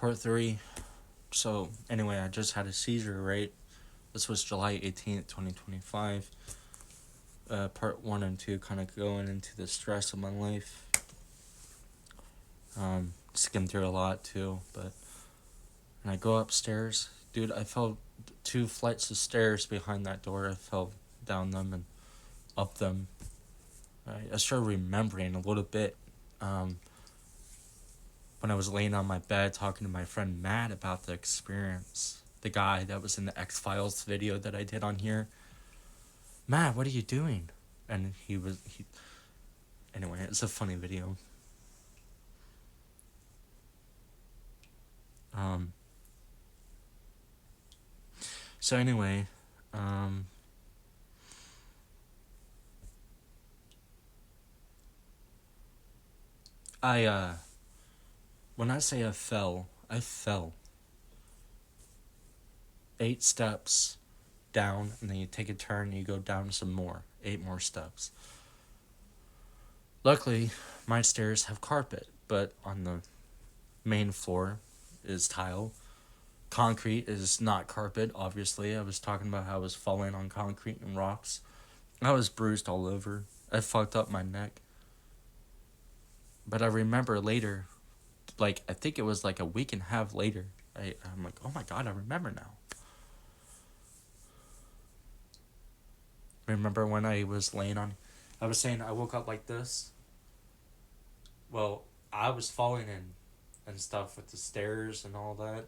Part 3. So, anyway, I just had a seizure, right? This was July 18th, 2025. Part 1 and 2 kind of going into the stress of my life. Skimmed through a lot, too, but when I go upstairs, dude, I fell 2 flights of stairs behind that door. I fell down them and up them. I started remembering a little bit, when I was laying on my bed talking to my friend Matt about the experience. The guy that was in the X-Files video that I did on here. Matt, what are you doing? And anyway, it's a funny video. So anyway, when I say I fell 8 steps down, and then you take a turn and you go down some more, 8 more steps. Luckily, my stairs have carpet, but on the main floor is tile. Concrete is not carpet, obviously. I was talking about how I was falling on concrete and rocks. I was bruised all over. I fucked up my neck. But I remember later, like, I think it was like a week and a half later, I'm like, oh my god, I remember now. Remember when I was laying on... I was saying I woke up like this. Well, I was falling in and stuff with the stairs and all that,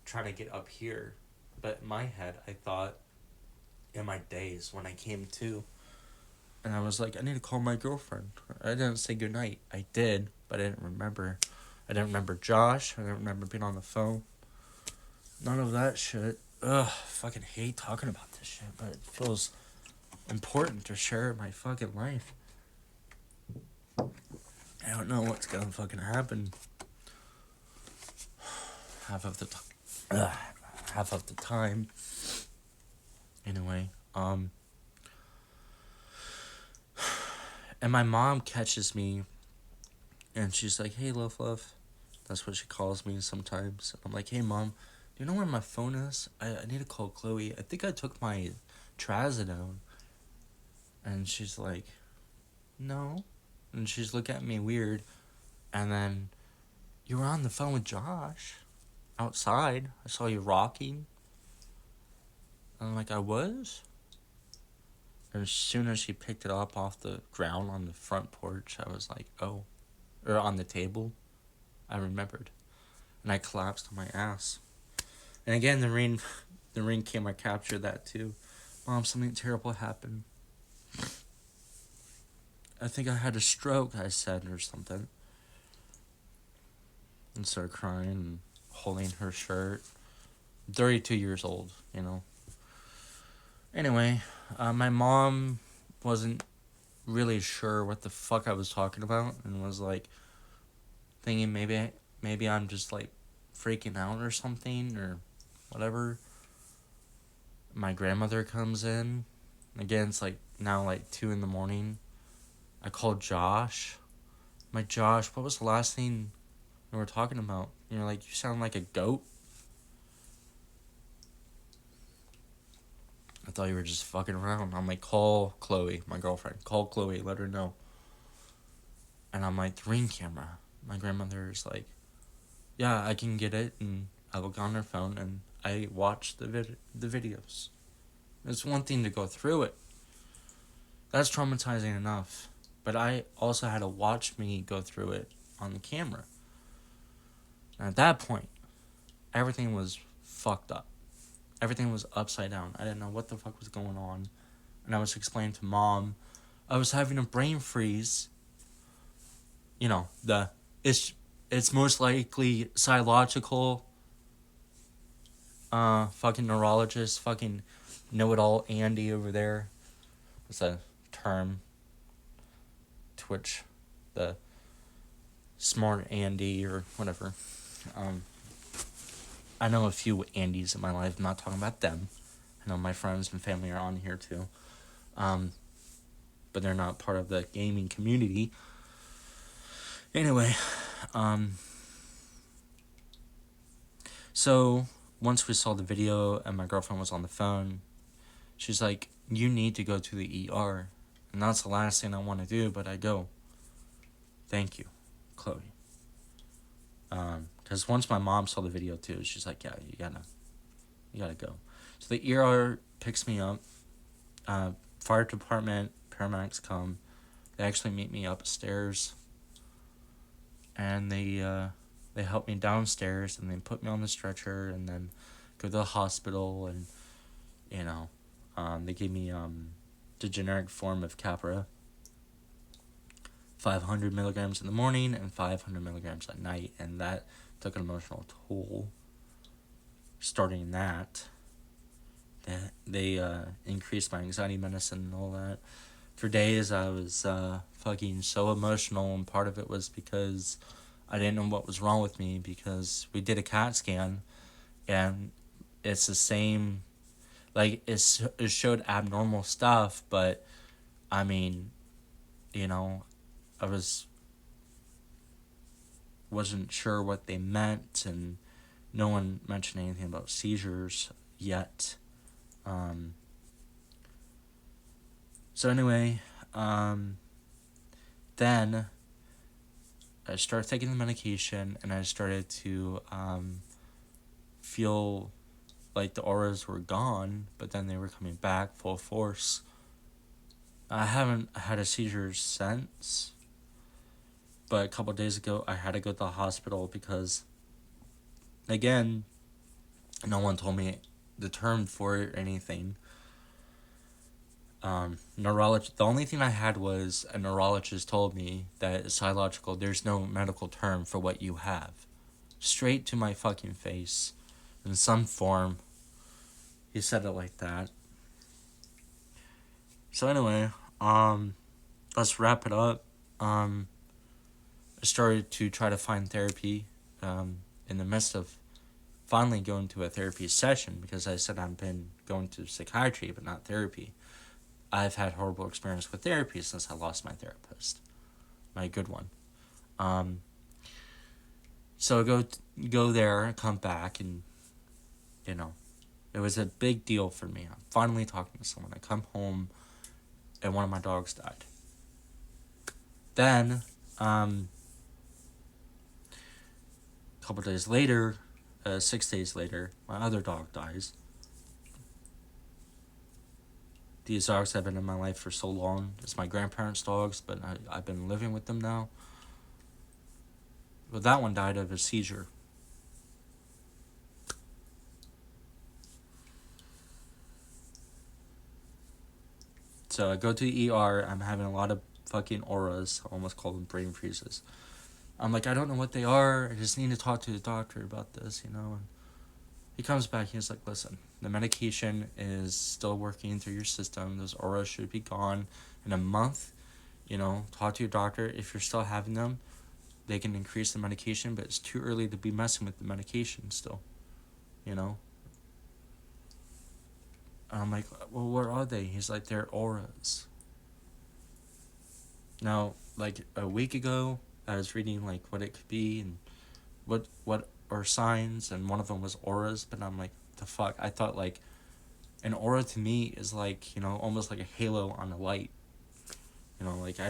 trying to get up here. But in my head, I thought, in my days, when I came to, and I was like, I need to call my girlfriend. I didn't say goodnight. I did, but I didn't remember. I didn't remember Josh. I didn't remember being on the phone. None of that shit. Ugh, fucking hate talking about this shit, but it feels important to share my fucking life. I don't know what's gonna fucking happen. Half of the time. Anyway, and my mom catches me, and she's like, "Hey, love." That's what she calls me sometimes. I'm like, "Hey, mom, do you know where my phone is? I need to call Chloe. I think I took my trazodone." And she's like, "No." And she's looking at me weird. And then, "You were on the phone with Josh outside. I saw you rocking." And I'm like, "I was?" And as soon as she picked it up off the ground on the front porch, I was like, "Oh." Or on the table. I remembered. And I collapsed on my ass. And again, the ring camera captured that too. "Mom, something terrible happened. I think I had a stroke," I said, or something. And started crying and holding her shirt. 32 years old, you know. Anyway, my mom wasn't really sure what the fuck I was talking about, and was like thinking maybe I'm just like freaking out or something or whatever. My grandmother comes in. Again, it's like now like 2 a.m. I called Josh. My Josh, what was the last thing we were talking about? You're like, "You sound like a goat." I thought you were just fucking around. I'm like, "Call Chloe, my girlfriend. Call Chloe, let her know." And I'm like, "The ring camera." My grandmother's like, "Yeah, I can get it." And I look on her phone and I watch the videos. It's one thing to go through it. That's traumatizing enough. But I also had to watch me go through it on the camera. And at that point, everything was fucked up. Everything was upside down. I didn't know what the fuck was going on. And I was explaining to Mom, I was having a brain freeze. You know, it's most likely psychological. Fucking neurologist, fucking know-it-all Andy over there. It's a term. Twitch, the smart Andy or whatever. I know a few Andys in my life. I'm not talking about them. I know my friends and family are on here too. But they're not part of the gaming community. Anyway, So once we saw the video and my girlfriend was on the phone, she's like, "You need to go to the ER." And that's the last thing I want to do, but I go. Thank you, Chloe. Because once my mom saw the video too, she's like, "Yeah, you gotta go." So the ER picks me up. Fire department, paramedics come. They actually meet me upstairs, and they help me downstairs, and they put me on the stretcher, and then go to the hospital, and you know, they gave me the generic form of Capra, 500 milligrams in the morning and 500 milligrams at night, and that took an emotional toll. Starting that, they increased my anxiety medicine and all that. For days, I was fucking so emotional, and part of it was because I didn't know what was wrong with me, because we did a CAT scan, and it's the same, like, it showed abnormal stuff, but, I mean, you know, I wasn't sure what they meant, and no one mentioned anything about seizures yet. So anyway, then I started taking the medication, and I started to feel like the auras were gone, but then they were coming back full force. I haven't had a seizure since, but a couple of days ago I had to go to the hospital because, again, no one told me the term for it or anything. Neurologist. The only thing I had was a neurologist told me that it's psychological. There's no medical term for what you have. Straight to my fucking face, in some form. He said it like that. So anyway, let's wrap it up. I started to try to find therapy. In the midst of finally going to a therapy session, because I said I've been going to psychiatry but not therapy. I've had horrible experience with therapy since I lost my therapist, my good one. So I go there and come back, and it was a big deal for me. I'm finally talking to someone. I come home, and one of my dogs died. Then, a couple days later, 6 days later, my other dog dies. These dogs have been in my life for so long. It's my grandparents' dogs, but I've been living with them now. But that one died of a seizure. So I go to the ER. I'm having a lot of fucking auras. I almost call them brain freezes. I'm like, I don't know what they are. I just need to talk to the doctor about this, And he comes back. He's like, listen, the medication is still working through your system. Those auras should be gone in a month. Talk to your doctor. If you're still having them, they can increase the medication, but it's too early to be messing with the medication still. And I'm like, well, what are they? He's like, they're auras. Now, like a week ago, I was reading like what it could be and what are signs, and one of them was auras, but I'm like, the fuck? I thought like an aura to me is like, almost like a halo on a light. Like I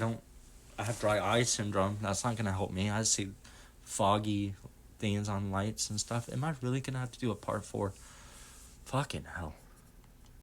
have dry eye syndrome. That's not gonna help me. I see foggy things on lights and stuff. Am I really gonna have to do a part 4? Fucking hell.